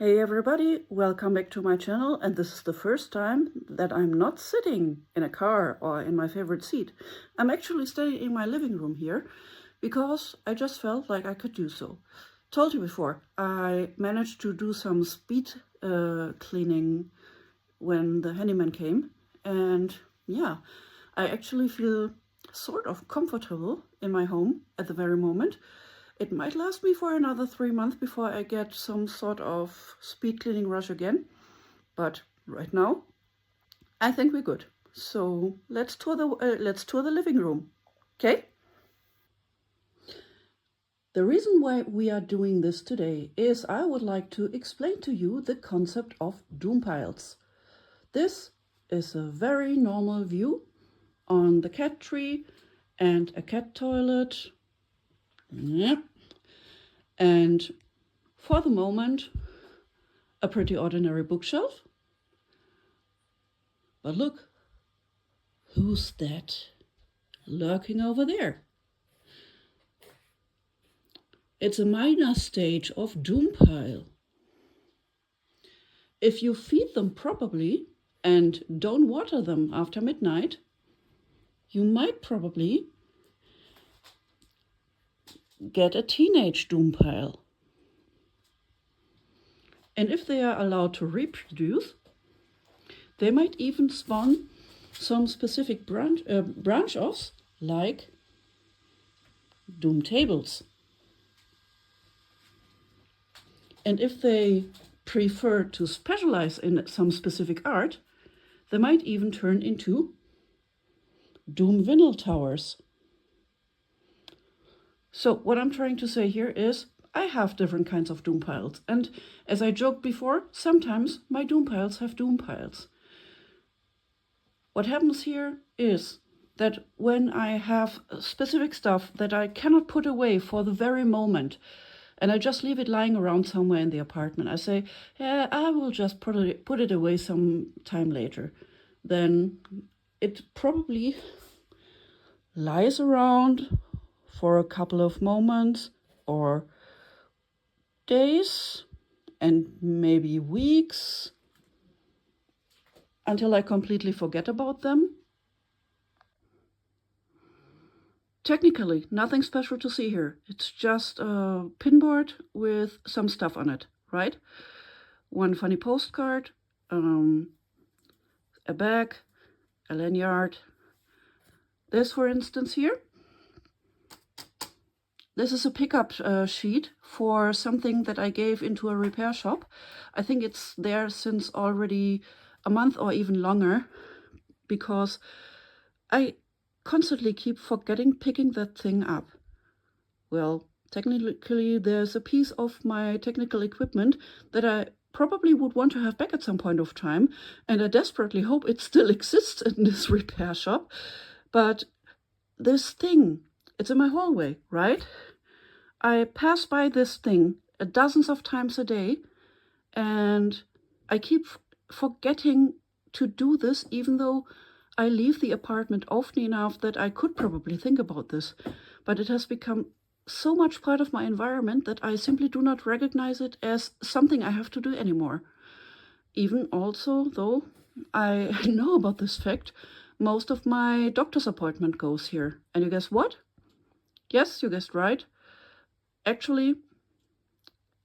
Hey everybody, welcome back to my channel, and this is the first time that I'm not sitting in a car or in my favorite seat. I'm actually staying in my living room here because I just felt like I could do so. Told you before, I managed to do some speed cleaning when the handyman came, and yeah, I actually feel sort of comfortable in my home at the very moment. It might last me for another 3 months before I get some sort of speed cleaning rush again. But right now, I think we're good. So let's tour the living room, okay? The reason why we are doing this today is I would like to explain to you the concept of doompiles. This is a very normal view on the cat tree and a cat toilet. Yeah. And for the moment, a pretty ordinary bookshelf. But look, who's that lurking over there? It's a minor stage of doompile. If you feed them properly and don't water them after midnight, you might probably get a teenage doompile. And if they are allowed to reproduce, they might even spawn some specific branch-offs like doom tables. And if they prefer to specialize in some specific art, they might even turn into doom vinyl towers. So what I'm trying to say here is I have different kinds of doom piles, and as I joked before, sometimes my doom piles have doom piles. What happens here is that when I have specific stuff that I cannot put away for the very moment, and I just leave it lying around somewhere in the apartment, I say, yeah, I will just put it away some time later. Then it probably lies around for a couple of moments or days and maybe weeks until I completely forget about them. Technically, nothing special to see here. It's just a pinboard with some stuff on it, right? One funny postcard, a bag, a lanyard. This, for instance, here. This is a pickup sheet for something that I gave into a repair shop. I think it's there since already a month or even longer, because I constantly keep forgetting picking that thing up. Well, technically there's a piece of my technical equipment that I probably would want to have back at some point of time, and I desperately hope it still exists in this repair shop. But this thing, it's in my hallway, right? I pass by this thing dozens of times a day, and I keep forgetting to do this, even though I leave the apartment often enough that I could probably think about this. But it has become so much part of my environment that I simply do not recognize it as something I have to do anymore. Even also, though I know about this fact, most of my doctor's appointment goes here. And you guess what? Yes, you guessed right. Actually,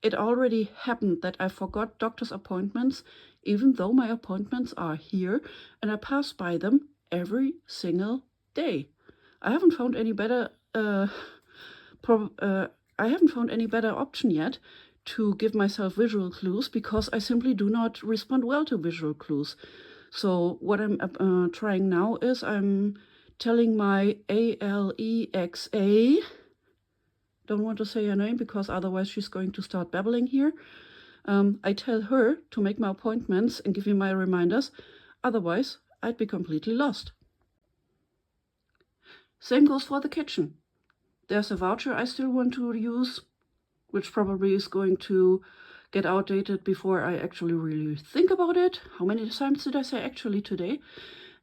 it already happened that I forgot doctor's appointments, even though my appointments are here and I pass by them every single day. I haven't found any better option yet to give myself visual clues, because I simply do not respond well to visual clues. So what I'm trying now is I'm telling my Alexa, don't want to say her name because otherwise she's going to start babbling here. I tell her to make my appointments and give me my reminders, otherwise I'd be completely lost. Same goes for the kitchen. There's a voucher I still want to use, which probably is going to get outdated before I actually really think about it. How many times did I say actually today?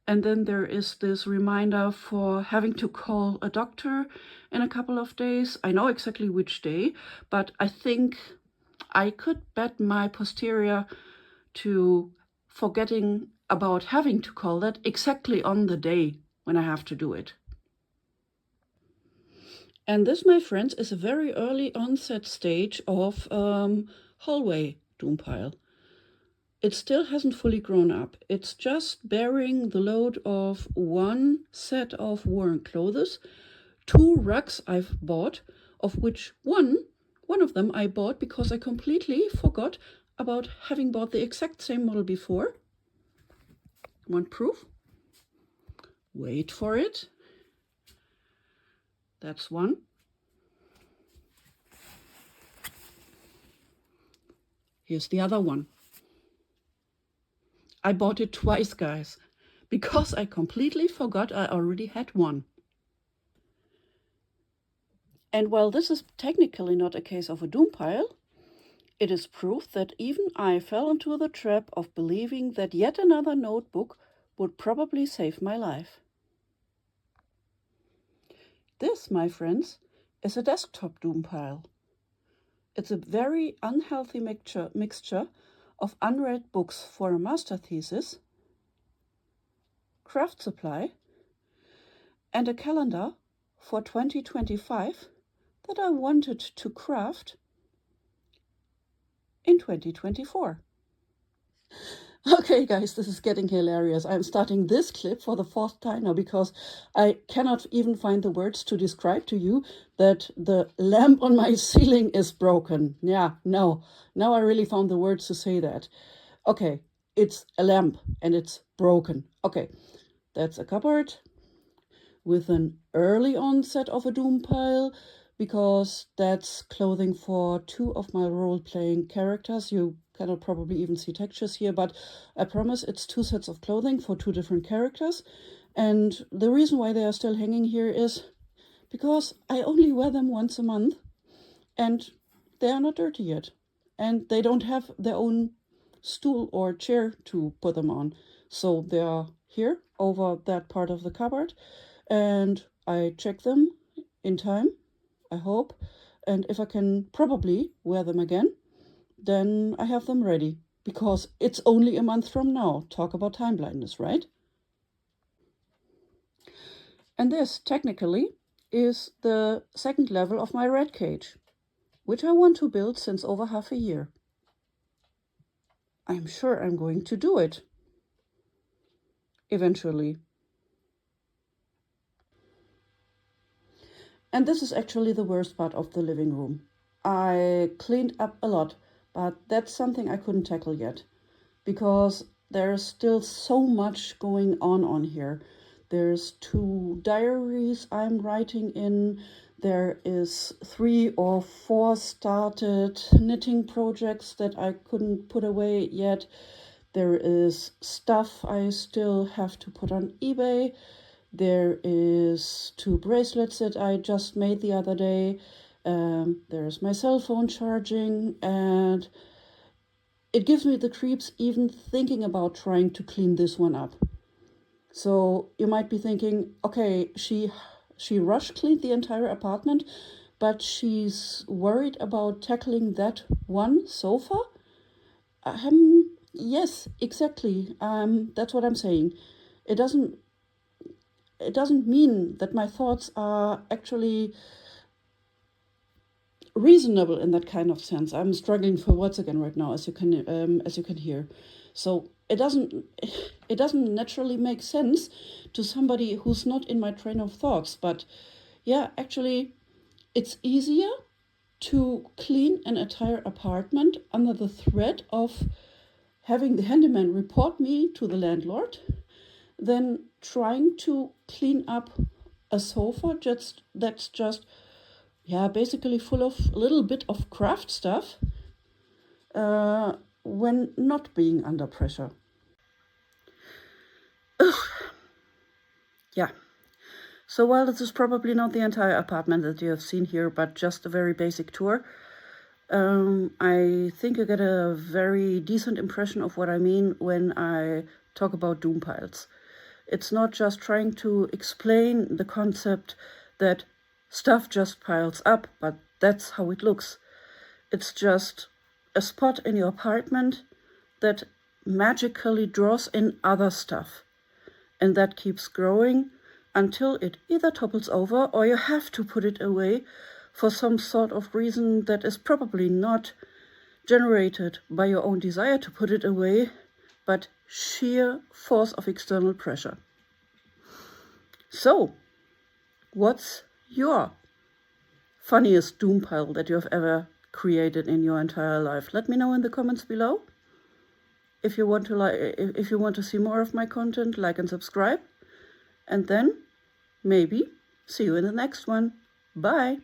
And then there is this reminder for having to call a doctor in a couple of days. I know exactly which day, but I think I could bet my posterior to forgetting about having to call that exactly on the day when I have to do it. And this, my friends, is a very early onset stage of hallway doompile. It still hasn't fully grown up. It's just bearing the load of one set of worn clothes, 2 rugs I've bought, of which one of them I bought because I completely forgot about having bought the exact same model before. Want proof? Wait for it. That's one. Here's the other one. I bought it twice, guys, because I completely forgot I already had one. And while this is technically not a case of a doompile, it is proof that even I fell into the trap of believing that yet another notebook would probably save my life. This, my friends, is a desktop doompile. It's a very unhealthy mixture of unread books for a master thesis, craft supply, and a calendar for 2025 that I wanted to craft in 2024. Okay, guys, this is getting hilarious. I'm starting this clip for the 4th time now because I cannot even find the words to describe to you that the lamp on my ceiling is broken. Yeah, no. Now I really found the words to say that. Okay, it's a lamp and it's broken. Okay, that's a cupboard with an early onset of a doompile because that's clothing for 2 of my role-playing characters. You cannot probably even see textures here, but I promise it's 2 sets of clothing for 2 different characters. And the reason why they are still hanging here is because I only wear them once a month and they are not dirty yet. And they don't have their own stool or chair to put them on. So they are here over that part of the cupboard and I check them in time, I hope. And if I can probably wear them again, then I have them ready, because it's only a month from now. Talk about time blindness, right? And this, technically, is the 2nd level of my red cage, which I want to build since over half a year. I'm sure I'm going to do it. Eventually. And this is actually the worst part of the living room. I cleaned up a lot, but that's something I couldn't tackle yet, because there's still so much going on here. There's 2 diaries I'm writing in. There is 3 or 4 started knitting projects that I couldn't put away yet. There is stuff I still have to put on eBay. There is 2 bracelets that I just made the other day. There's my cell phone charging, and it gives me the creeps even thinking about trying to clean this one up. So you might be thinking, okay, she rush cleaned the entire apartment, but she's worried about tackling that one sofa? Yes, exactly. That's what I'm saying. It doesn't mean that my thoughts are actually reasonable in that kind of sense. I'm struggling for words again right now, as you can hear. So it doesn't naturally make sense to somebody who's not in my train of thoughts. But yeah, actually, it's easier to clean an entire apartment under the threat of having the handyman report me to the landlord than trying to clean up a sofa that's just basically full of a little bit of craft stuff when not being under pressure. Yeah. So while this is probably not the entire apartment that you have seen here, but just a very basic tour, I think you get a very decent impression of what I mean when I talk about doompiles. It's not just trying to explain the concept that stuff just piles up, but that's how it looks. It's just a spot in your apartment that magically draws in other stuff. And that keeps growing until it either topples over or you have to put it away for some sort of reason that is probably not generated by your own desire to put it away, but sheer force of external pressure. So, what's your funniest doom pile that you have ever created in your entire life? Let me know in the comments below. If you want to see more of my content, like and subscribe. And then maybe see you in the next one. Bye.